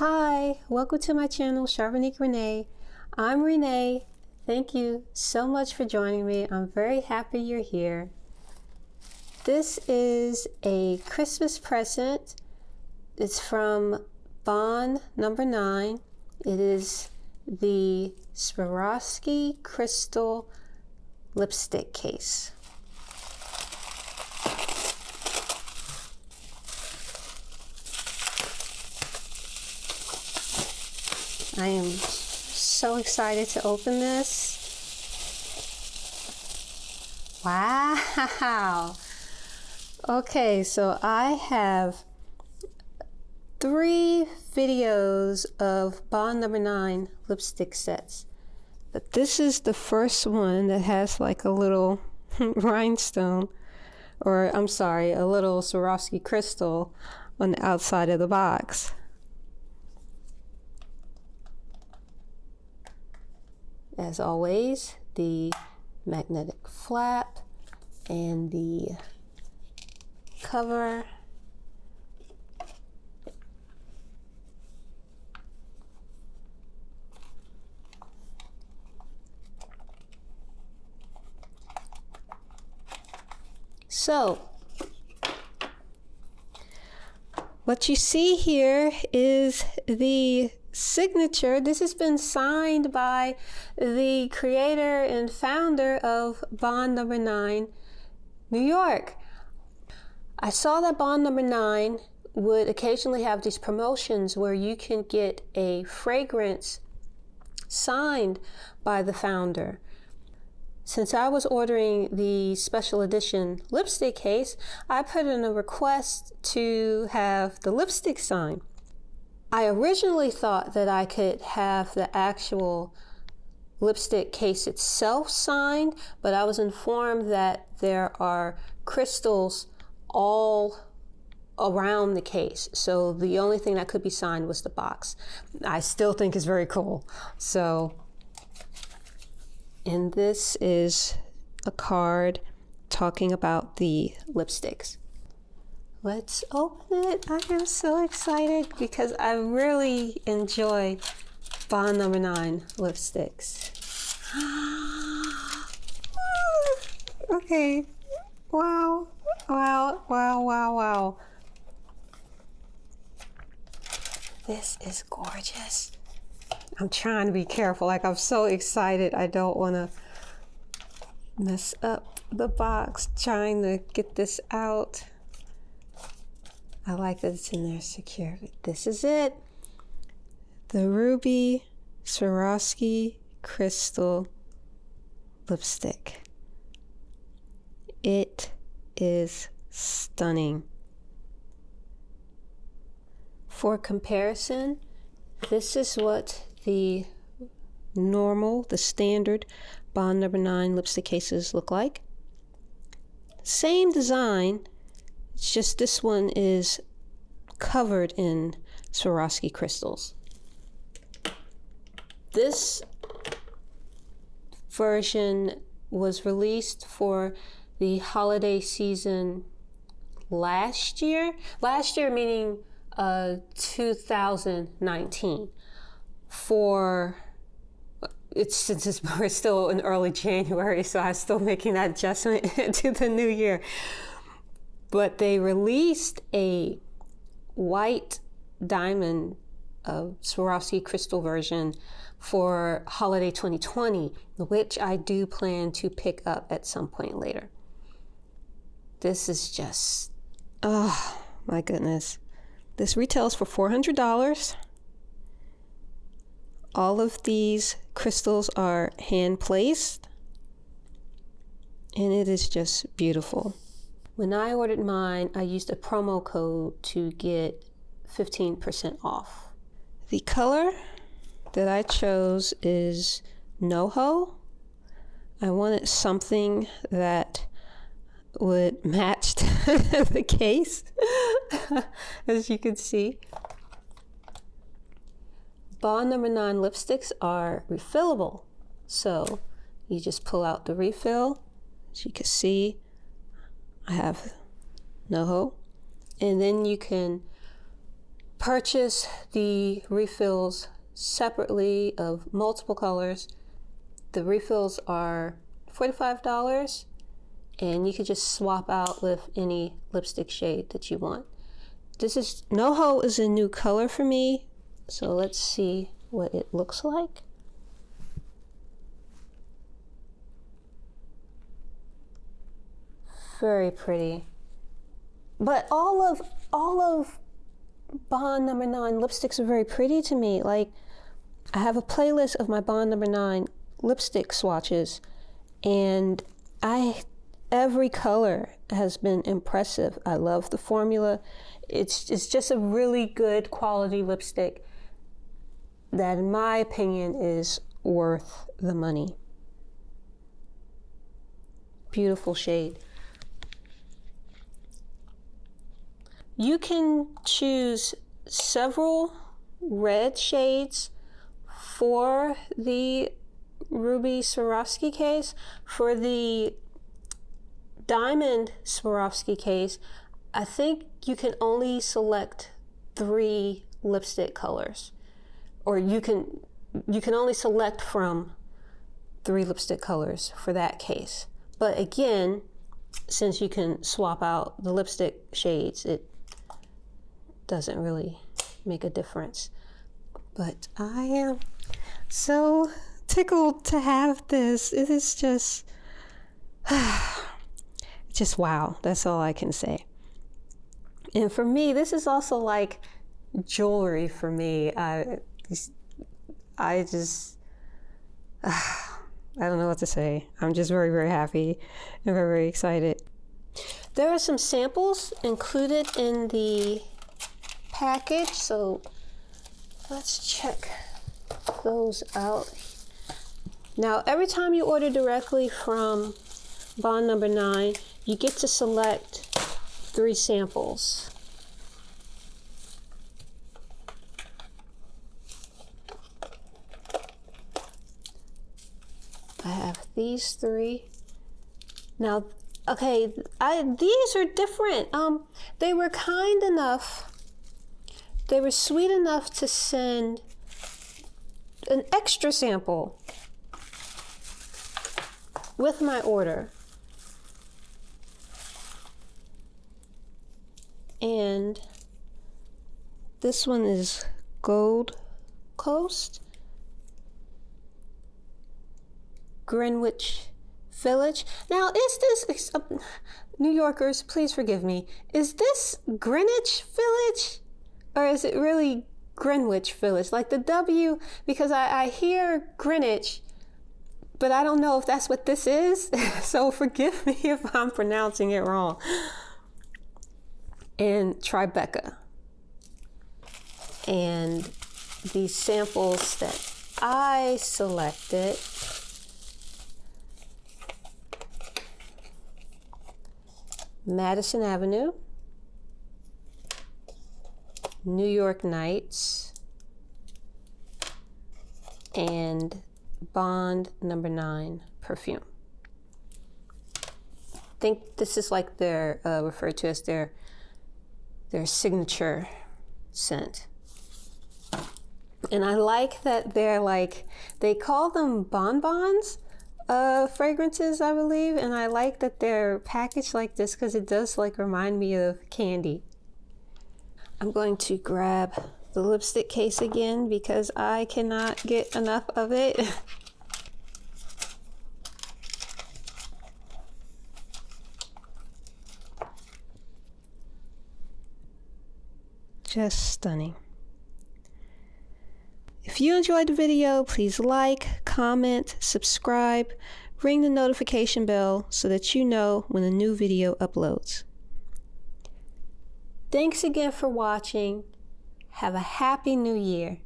Hi, welcome to my channel, Sharvonique Renee. I'm Renee. Thank you so much for joining me. I'm very happy you're here. This is a Christmas present. It's from Bond number 9. It is the Swarovski crystal lipstick case. I am so excited to open this. Wow. Okay, so I have 3 videos of Bond number 9 lipstick sets. But this is the first one that has like a little rhinestone, or I'm sorry, a little Swarovski crystal on the outside of the box. As always, the magnetic flap and the cover. So, what you see here is the signature. This has been signed by the creator and founder of Bond number 9, New York. I saw that Bond number 9 would occasionally have these promotions where you can get a fragrance signed by the founder. Since I was ordering the special edition lipstick case, I put in a request to have the lipstick signed. I originally thought that I could have the actual lipstick case itself signed, but I was informed that there are crystals all around the case. So the only thing that could be signed was the box. I still think it's very cool. So, and this is a card talking about the lipsticks. Let's open it. I am so excited because I really enjoy Bond number 9 lipsticks. Okay. Wow. Wow, wow, wow, wow. This is gorgeous. I'm trying to be careful. Like, I'm so excited. I don't want to mess up the box trying to get this out. I like that it's in there secure. This is it. The Ruby Swarovski Crystal Lipstick. It is stunning. For comparison, this is what the standard Bond number 9 lipstick cases look like. Same design. It's just this one is covered in Swarovski crystals. This version was released for the holiday season last year. Last year meaning 2019. Since we're still in early January, so I'm still making that adjustment to the new year. But they released a white diamond Swarovski crystal version for holiday 2020, which I do plan to pick up at some point later. This is just, oh my goodness. This retails for $400. All of these crystals are hand placed, and it is just beautiful. When I ordered mine, I used a promo code to get 15% off. The color that I chose is NoHo. I wanted something that would match the case, as you can see. Bond number 9 lipsticks are refillable. So you just pull out the refill. As you can see, I have NoHo. And then you can purchase the refills separately of multiple colors. The refills are $45, and you could just swap out with any lipstick shade that you want. NoHo is a new color for me, so let's see what it looks like. Very pretty. But all of Bond No. 9 lipsticks are very pretty to me. Like, I have a playlist of my Bond No. 9 lipstick swatches, and every color has been impressive. I love the formula. It's just a really good quality lipstick that, in my opinion, is worth the money. Beautiful shade. You can choose several red shades for the Ruby Swarovski case. For the diamond Swarovski case, I think you can only select 3 lipstick colors, or you can only select from 3 lipstick colors for that case. But again, since you can swap out the lipstick shades, it doesn't really make a difference. But I am so tickled to have this. It is just wow. That's all I can say. And for me, this is also like jewelry for me. I don't know what to say. I'm just very, very happy and very, very excited. There are some samples included in the package, so let's check those out. Now, every time you order directly from Bond No. 9, you get to select 3 samples. I have these 3. Now, okay, these are different. They were kind enough, they were sweet enough to send an extra sample with my order. And this one is Gold Coast, Greenwich Village. Now, is this, New Yorkers, please forgive me, is this Greenwich Village, or is it really Greenwich Village? Like the W, because I hear Greenwich, but I don't know if that's what this is, so forgive me if I'm pronouncing it wrong. And Tribeca. And these samples that I selected, Madison Avenue, New York Nights, and Bond No. 9 perfume. I think this is like their referred to as their signature scent. And I like that they're like, they call them bonbons fragrances, I believe, and I like that they're packaged like this because it does like remind me of candy. I'm going to grab the lipstick case again because I cannot get enough of it. Just stunning. If you enjoyed the video, please like, comment, subscribe, ring the notification bell so that you know when a new video uploads. Thanks again for watching. Have a happy new year.